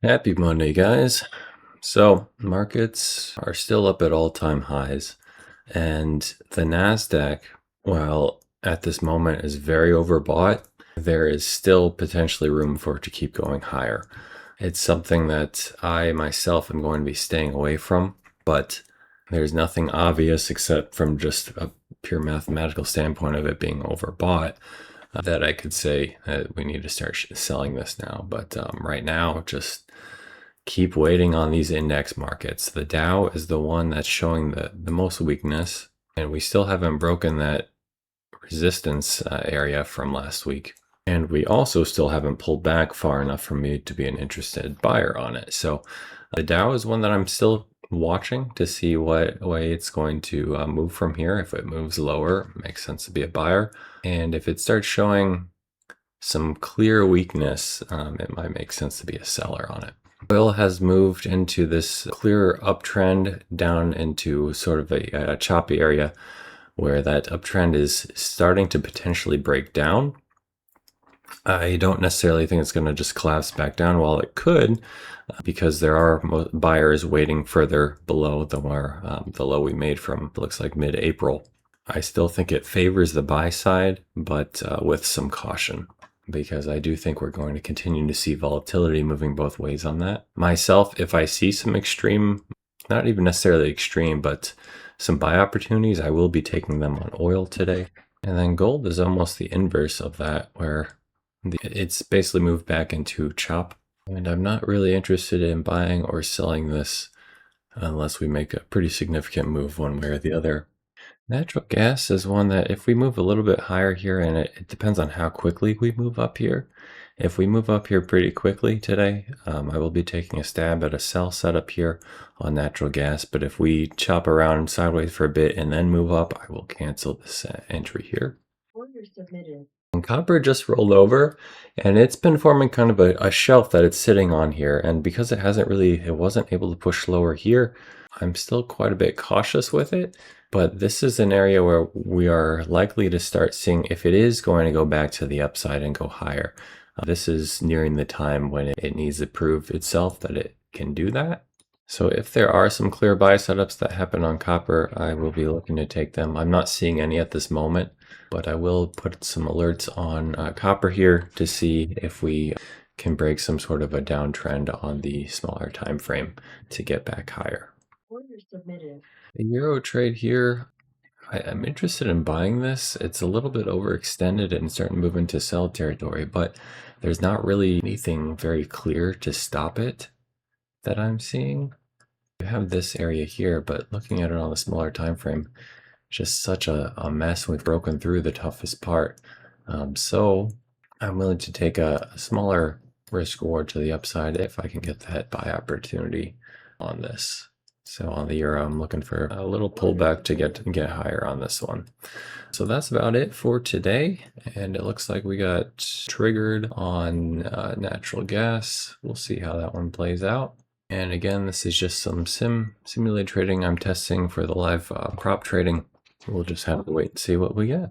Happy Monday, guys. So, markets are still up at all-time highs, and the Nasdaq, while at this moment is very overbought, there is still potentially room for it to keep going higher. It's something that I myself am going to be staying away from, but there's nothing obvious except from just a pure mathematical standpoint of it being overbought that I could say that we need to start selling this now. But right now, just keep waiting on these index markets. The Dow is the one that's showing the most weakness, and we still haven't broken that resistance area from last week. And we also still haven't pulled back far enough for me to be an interested buyer on it. So the Dow is one that I'm still watching to see what way it's going to move from here. If it moves lower, it makes sense to be a buyer. And if it starts showing some clear weakness, it might make sense to be a seller on it. Oil has moved into this clear uptrend down into sort of a choppy area where that uptrend is starting to potentially break down. I don't necessarily think it's going to just collapse back down, while it could, because there are buyers waiting further below the low we made from, looks like, mid-April. I still think it favors the buy side, but with some caution, because I do think we're going to continue to see volatility moving both ways on that. Myself, if I see some extreme, not even necessarily extreme, but some buy opportunities, I will be taking them on oil today. And then gold is almost the inverse of that, where it's basically moved back into chop. And I'm not really interested in buying or selling this unless we make a pretty significant move one way or the other. Natural gas is one that if we move a little bit higher here, and it depends on how quickly we move up here. If we move up here pretty quickly today, I will be taking a stab at a sell setup here on natural gas. But if we chop around sideways for a bit and then move up, I will cancel this entry here. Order submitted. And copper just rolled over, and it's been forming kind of a shelf that it's sitting on here. And because it wasn't able to push lower here, I'm still quite a bit cautious with it. But this is an area where we are likely to start seeing if it is going to go back to the upside and go higher. This is nearing the time when it needs to prove itself that it can do that. So if there are some clear buy setups that happen on copper, I will be looking to take them. I'm not seeing any at this moment, but I will put some alerts on copper here to see if we can break some sort of a downtrend on the smaller time frame to get back higher. Order submitted. The euro trade here, I'm interested in buying this. It's a little bit overextended and starting to move into sell territory, but there's not really anything very clear to stop it that I'm seeing. You have this area here, but looking at it on the smaller time frame, just such a mess. We've broken through the toughest part. So I'm willing to take a smaller risk reward to the upside if I can get that buy opportunity on this. So on the euro, I'm looking for a little pullback to get higher on this one. So that's about it for today. And it looks like we got triggered on natural gas. We'll see how that one plays out. And again, this is just some simulated trading I'm testing for the live prop trading. We'll just have to wait and see what we get.